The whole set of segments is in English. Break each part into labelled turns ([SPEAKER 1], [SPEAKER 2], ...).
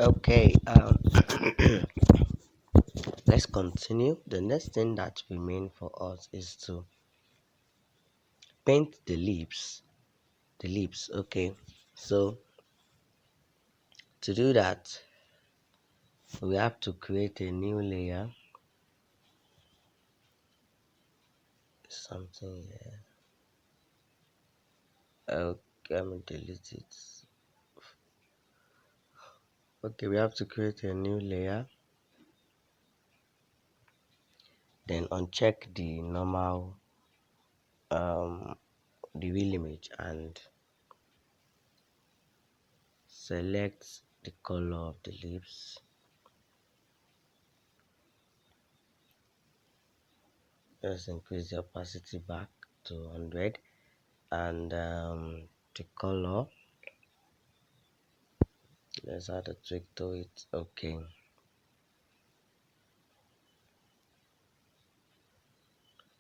[SPEAKER 1] Okay, let's continue. The next thing that remains for us is to paint the lips. The lips, okay. So to do that, we have to create a new layer. Something here. Okay, let me delete it. Okay, we have to create a new layer. Then uncheck the normal, the real image and select the color of the lips. Just increase the opacity back to 100 and the color, let's add a tweak to it. Okay,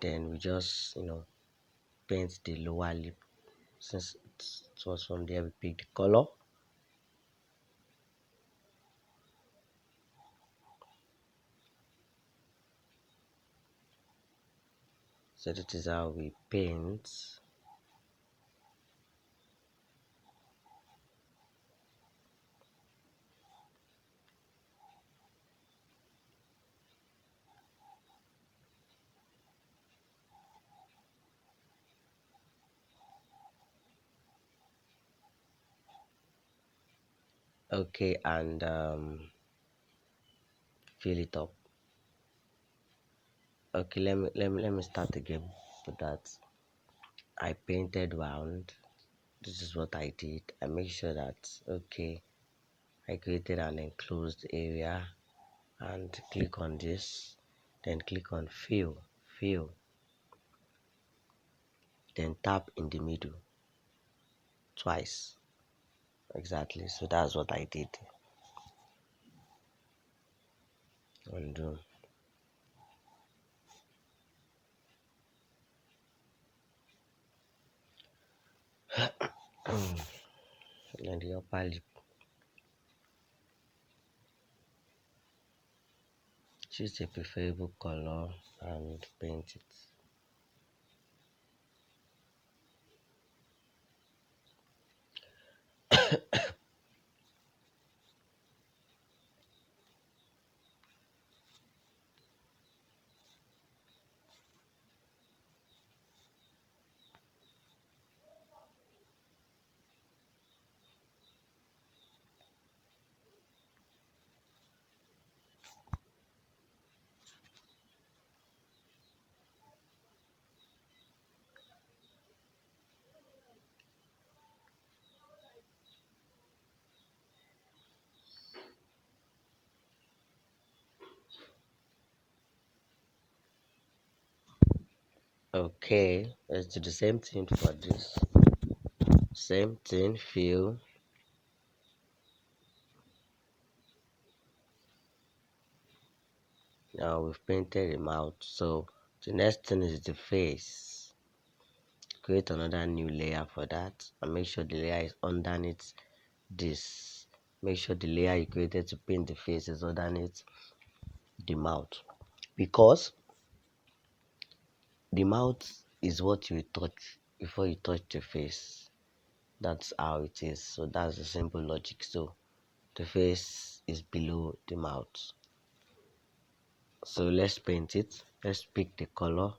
[SPEAKER 1] then we just paint the lower lip. Since it was from there, we pick the color. So that is how we paint. Okay, and fill it up. Okay, let me start again. For that, I painted round. This is what I did. I make sure that okay, I created an enclosed area and click on this, then click on fill, then tap in the middle twice. Exactly, so that's what I did. Undo. Then the upper lip, choose a preferable color and paint it. Okay, let's do the same thing for this. Same thing, fill. Now we've painted the mouth. So the next thing is the face. Create another new layer for that and make sure the layer is underneath this. Make sure the layer you created to paint the face is underneath the mouth, because the mouth is what you touch before you touch the face. That's how it is. So that's the simple logic. So the face is below the mouth. So let's paint it. Let's pick the color.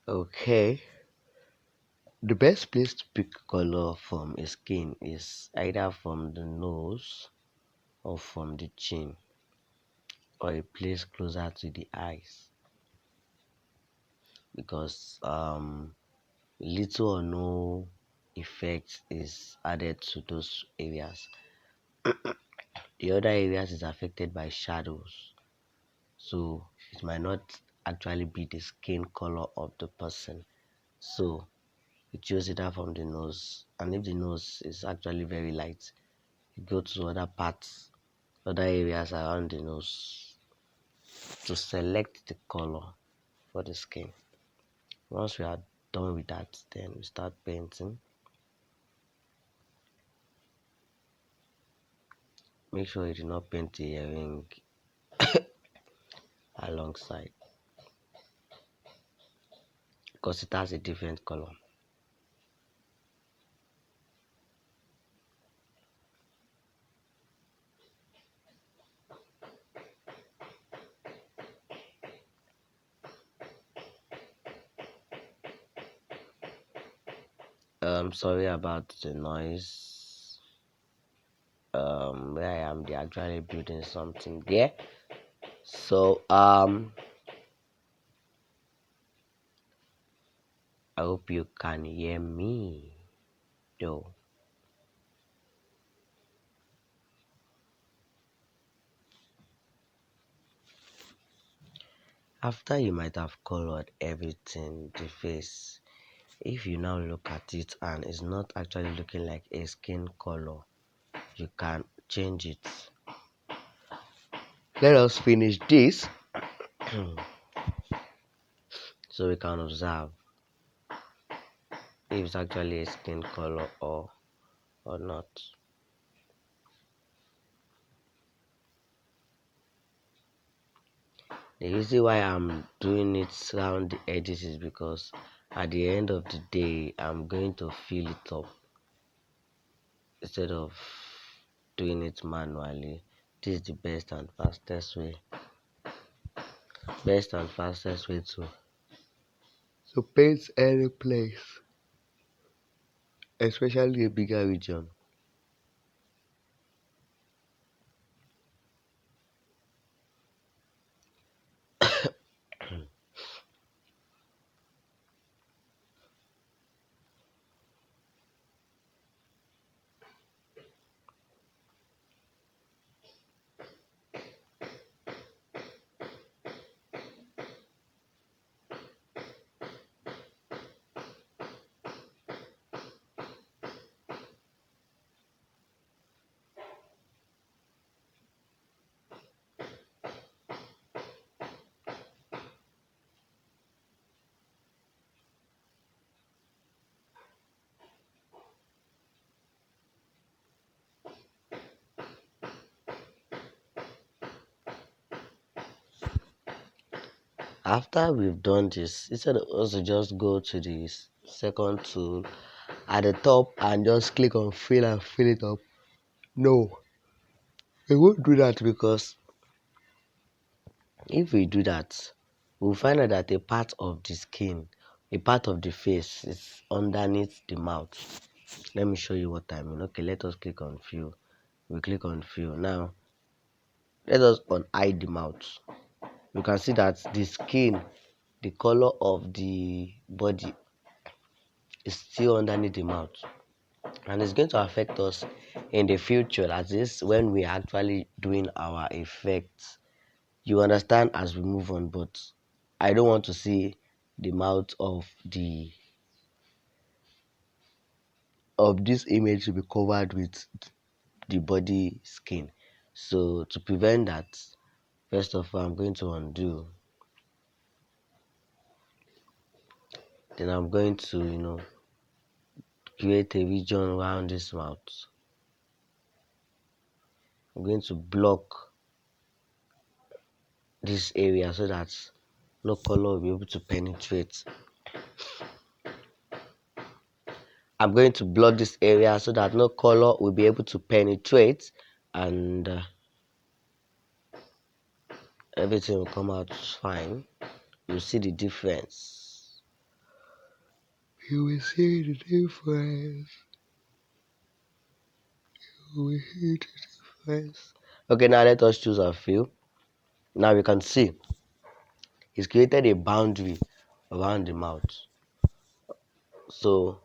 [SPEAKER 1] Okay. The best place to pick color from a skin is either from the nose or from the chin, or a place closer to the eyes, because little or no effect is added to those areas. The other areas is affected by shadows, so it might not actually be the skin color of the person. So you choose either from the nose, and if the nose is actually very light, you go to other parts, other areas around the nose. to select the color for the skin. Once we are done with that, then we start painting. Make sure you do not paint the earring alongside because it has a different color. Sorry about the noise. Where I am, they actually building something there. So I hope you can hear me though. After you might have colored everything, the face, if you now look at it and it's not actually looking like a skin color, you can change it. Let us finish this so we can observe if it's actually a skin color or not. The reason why I'm doing it around the edges is because at the end of the day I'm going to fill it up instead of doing it manually. This is the best and fastest way to paint any place, especially a bigger region. After we've done this, instead of us to just go to the second tool at the top and just click on fill and fill it up. No, we won't do that because if we do that, we'll find out that a part of the skin, a part of the face is underneath the mouth. Let me show you what I mean. Okay, let us click on fill. We click on fill. Now, let us unhide the mouth. You can see that the skin, the color of the body is still underneath the mouth. And it's going to affect us in the future, that is when we are actually doing our effects. You understand as we move on, but I don't want to see the mouth of this image to be covered with the body skin. So to prevent that, first of all I'm going to undo, then I'm going to create a region around this mouth. I'm going to block this area so that no color will be able to penetrate. I'm going to block this area so that no color will be able to penetrate, and everything will come out fine. You'll see the difference. You will see the difference. You will see the difference. Okay, now let us choose our fill. Now we can see it's created a boundary around the mouth, so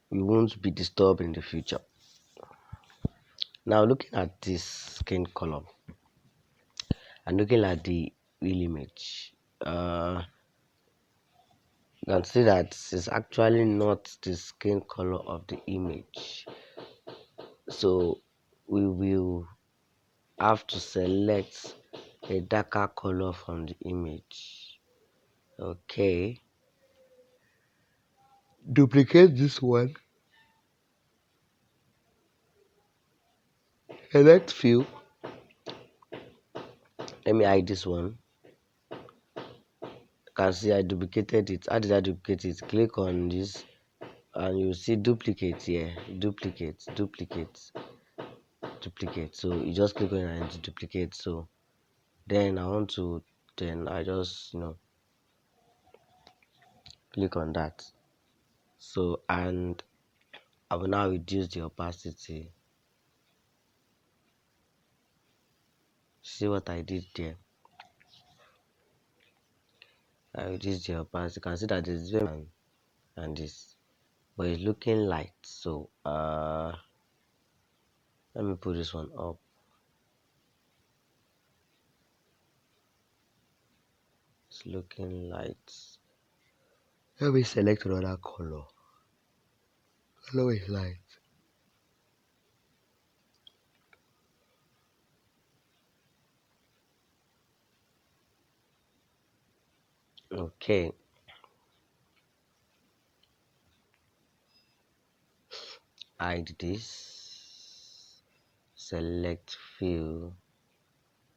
[SPEAKER 1] we won't be disturbed in the future. Now looking at this skin color and looking at the real image, you can see that it's actually not the skin color of the image. So we will have to select a darker color from the image. Okay, duplicate this one, select fill. Let me hide this one. You can see I duplicated it. How did I duplicate it? Click on this and you see duplicate here. Duplicate. So you just click on it and duplicate. So then I want to, then I just click on that. So and I will now reduce the opacity. See what I did there? I reduced the opacity. You can see that it's very and this, but it's looking light. So let me put this one up. It's looking light. Let me select another color. Color is light. Okay. Hide this. Select fill.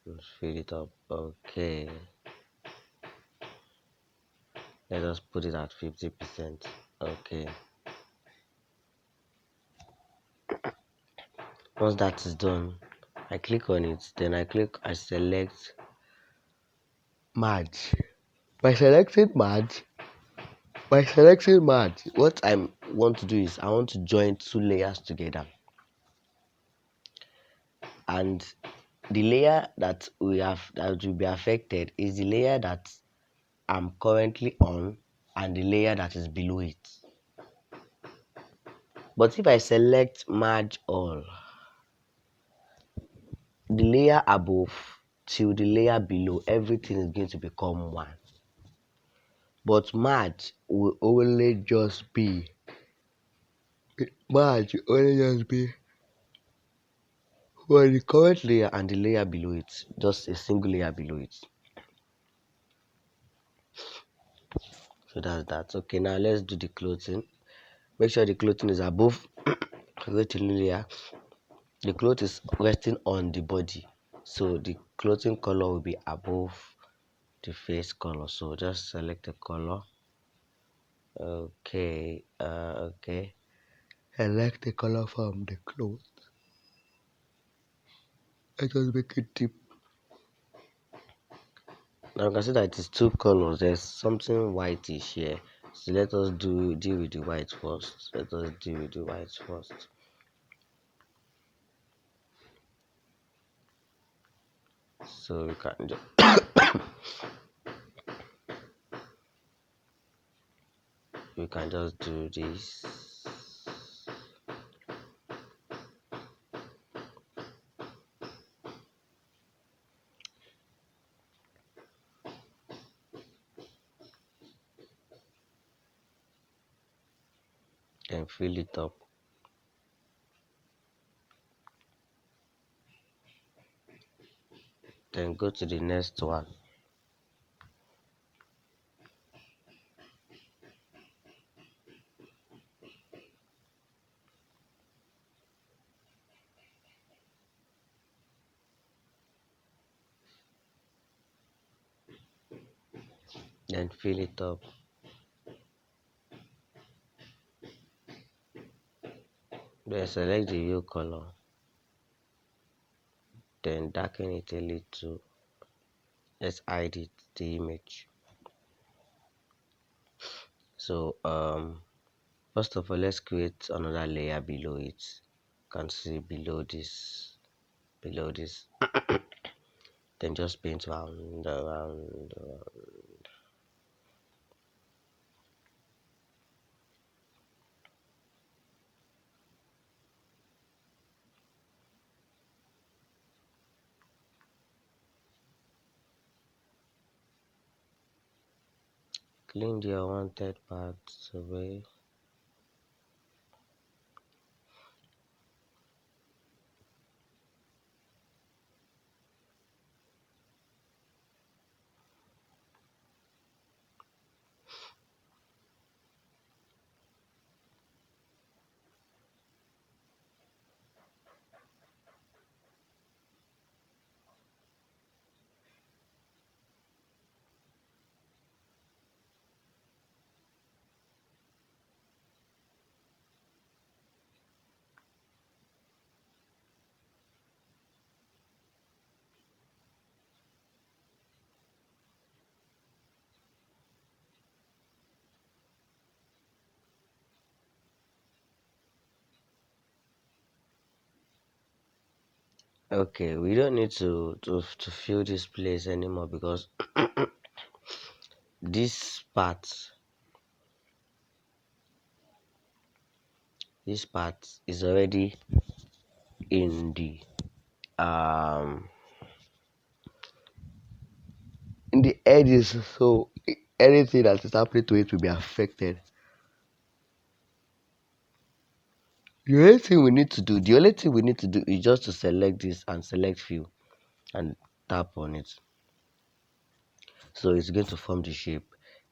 [SPEAKER 1] And fill it up. Okay. Let us put it at 50%. Okay. Once that is done, I click on it. Then I select merge. By selecting merge, what I want to do is I want to join two layers together. And the layer that will be affected is the layer that I'm currently on and the layer that is below it. But if I select merge all, the layer above till the layer below, everything is going to become one. But merge will only just be for the current layer and the layer below it, just a single layer below it. So that's that. Okay, now let's do the clothing. Make sure the clothing is above the layer. The cloth is resting on the body, so the clothing color will be above the face color. So just select the color. Okay. Select the color from the cloth. Let us make it deep. Now you can see that it is two colors. There's something whitish here. So let us deal with the white first. So we can just do this. Then fill it up. Then go to the next one. Then fill it up. Then select the hue color. Then darken it a little. Let's hide it, the image. So first of all, let's create another layer below it. You can see below this. Then just paint around. Clean the unwanted parts away. Okay, we don't need to fill this place anymore because this part this part is already in the um in the edges, so anything that is happening to it will be affected. The only thing we need to do is just to select this and select view and tap on it. So it's going to form the shape.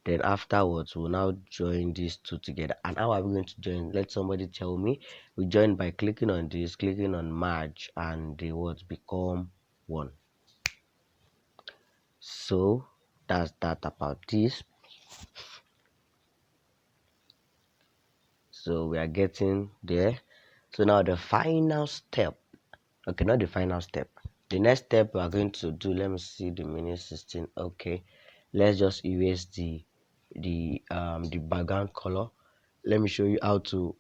[SPEAKER 1] Then afterwards, we'll now join these two together. And how are we going to join? Let somebody tell me. We join by clicking on this, clicking on merge, and the words become one. So that's that about this. So we are getting there. So now the final step. Okay, not the final step. The next step we are going to do. Let me see the minute 16. Okay, let's just erase the background color. Let me show you how to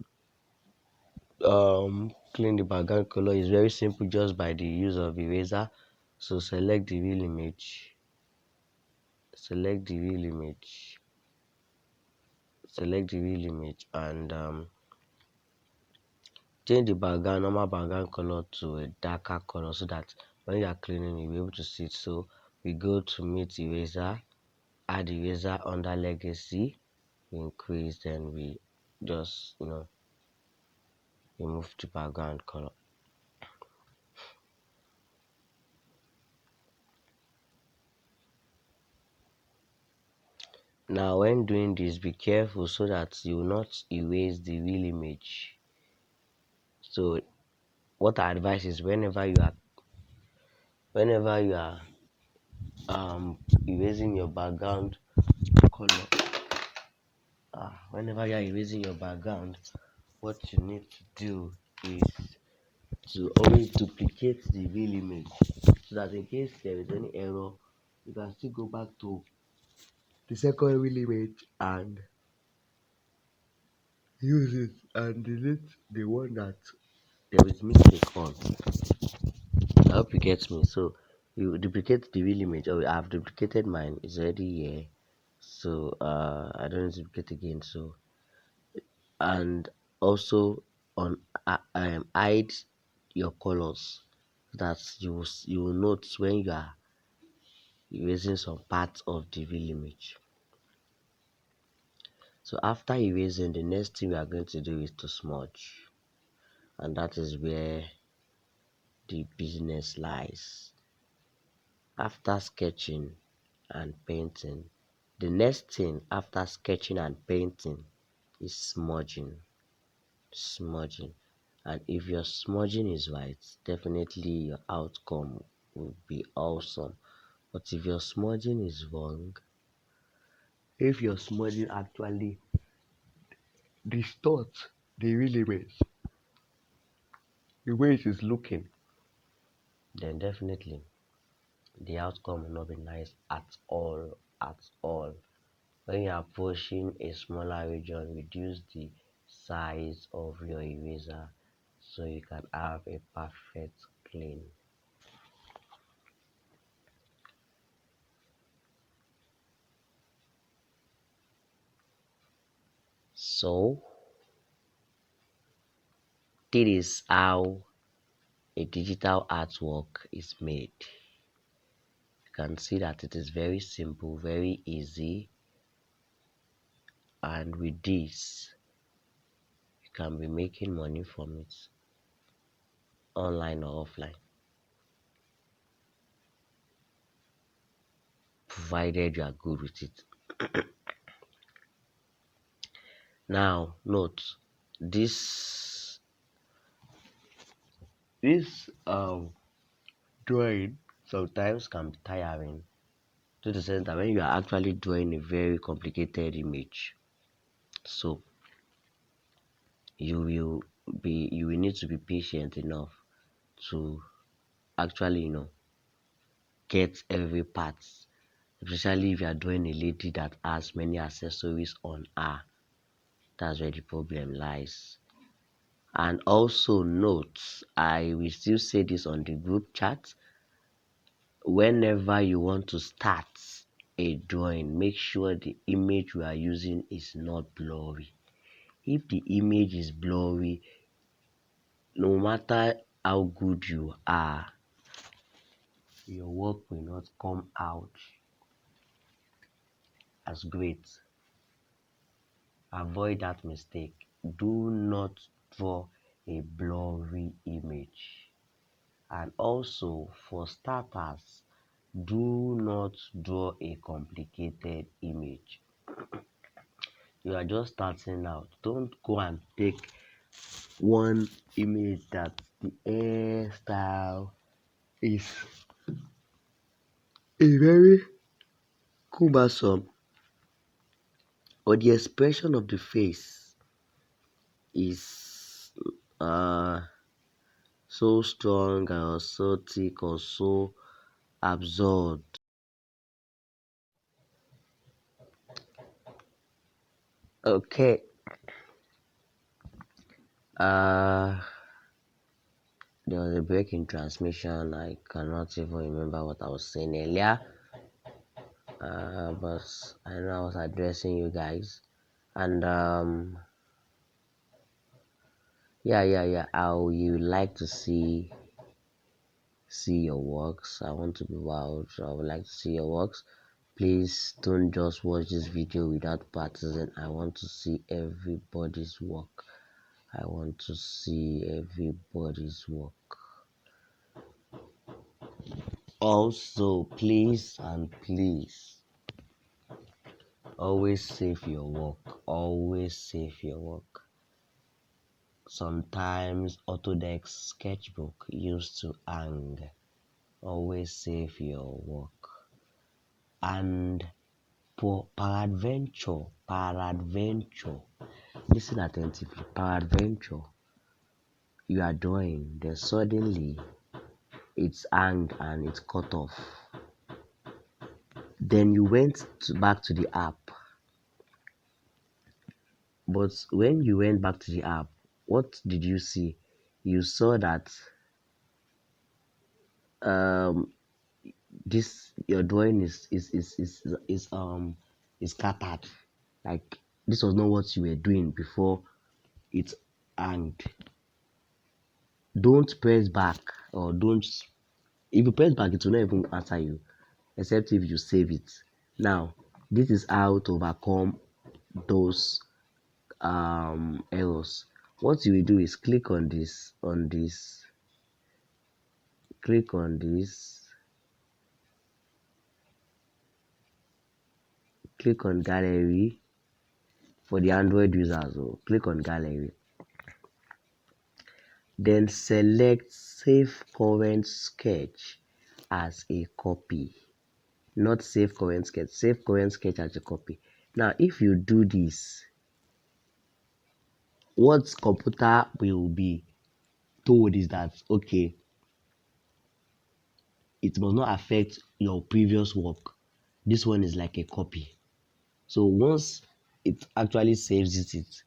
[SPEAKER 1] clean the background color. Is very simple, just by the use of eraser. So select the real image select the real image and change the background normal background color to a darker color so that when you are cleaning you'll be able to see it. So we go to meet eraser, add eraser under legacy, increase, then we just remove the background color. Now when doing this, be careful so that you will not erase the real image. So what I advise is whenever you are erasing your background color, whenever you are erasing your background, what you need to do is to always duplicate the real image so that in case there is any error, you can still go back to the second real image and use it and delete the one that there is mistake on. I hope you get me. So you duplicate the real image. Oh, I've duplicated mine. It's already here. So I don't need to duplicate again. So and also on hide your colors so that you will note when you are erasing some parts of the real image. So after erasing, the next thing we are going to do is to smudge, and that is where the business lies. After sketching and painting, the next thing after sketching and painting is smudging. And if your smudging is right, definitely your outcome will be awesome. But if your smudging is wrong, if your smudging actually distorts the real image, the way it is looking, then definitely the outcome will not be nice at all. At all. When you are pushing a smaller region, reduce the size of your eraser so you can have a perfect clean. So this is how a digital artwork is made. You can see that it is very simple, very easy, and with this you can be making money from it, online or offline, provided you are good with it. Now note, this this drawing sometimes can be tiring, to the sense that when you are actually drawing a very complicated image, so you will need to be patient enough to actually get every part, especially if you are doing a lady that has many accessories on her. That's where the problem lies. And also note, I will still say this on the group chat, whenever you want to start a drawing, make sure the image we are using is not blurry. If the image is blurry, no matter how good you are, your work will not come out as great. Avoid that mistake. Do not draw a blurry image. And also, for starters, do not draw a complicated image. You are just starting out. Don't go and take one image that the hairstyle is a very cumbersome, or the expression of the face is uh so strong or so thick or so absurd. Okay. uh there was a break in transmission. I cannot even remember what I was saying earlier, but I know I was addressing you guys. And yeah, I would like to see your works. I want to be wild. I would like to see your works. Please don't just watch this video without practicing. I want to see everybody's work. I want to see everybody's work. Also, please and please, always save your work. Always save your work. Sometimes Autodesk Sketchbook used to hang. Always save your work. And for peradventure, listen attentively. Peradventure, you are drawing, then suddenly it's hanged and it's cut off. Then you went back to the app. But when you went back to the app, what did you see? You saw that um this your drawing is scattered. Like this was not what you were doing before it hanged. Don't press back, or don't, if you press back it will not even answer you except if you save it. Now this is how to overcome those errors. What you will do is click on this, click on gallery. For the Android users, so click on gallery, then select save current sketch as a copy. Not save current sketch, save current sketch as a copy. Now if you do this, what computer will be told is that, okay, it must not affect your previous work. This one is like a copy. So once it actually saves it,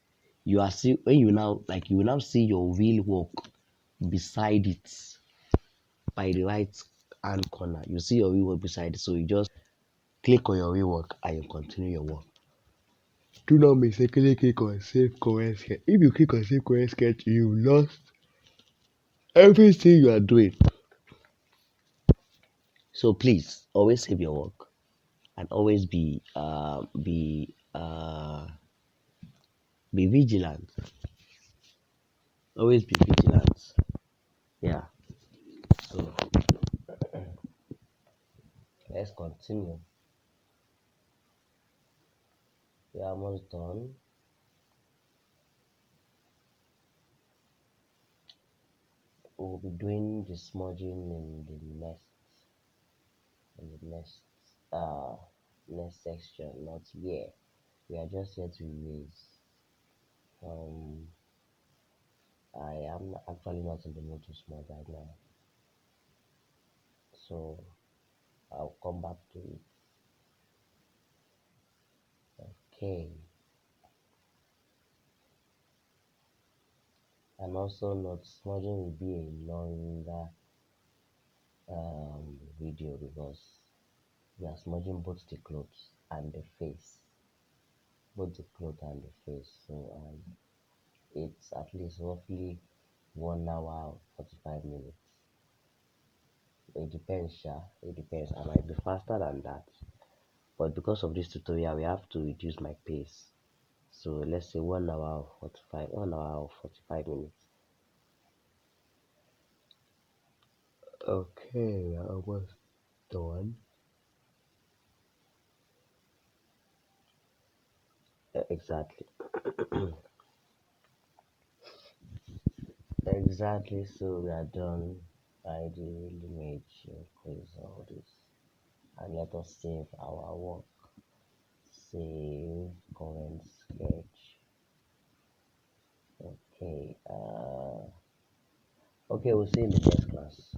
[SPEAKER 1] you are still, when you will now see your real work beside it by the right hand corner. You see your real work beside it. So you just click on your real work and you continue your work. Do not mistakenly click on save current sketch. If you click on save current sketch, you lost everything you are doing. So please always save your work and always be vigilant. Always be vigilant. Yeah. So let's continue. We are almost done. We'll be doing the smudging in the next section, not here. We are just here to erase. I am actually not in the mood to smudge right now, so I'll come back to it. Okay. And also note smudging will be a longer video because we are smudging both the clothes and the face, both the cloth and the face. So it's at least roughly 1 hour 45 minutes. It depends, sha. It depends. I might be faster than that, but because of this tutorial, we have to reduce my pace. So let's say 1 hour 45, 1 hour 45 minutes. Okay, we are almost done. Exactly. Exactly. So we are done. I really made sure close all this and let us save our work. Save current sketch. Okay. Okay. We'll see you in the next class.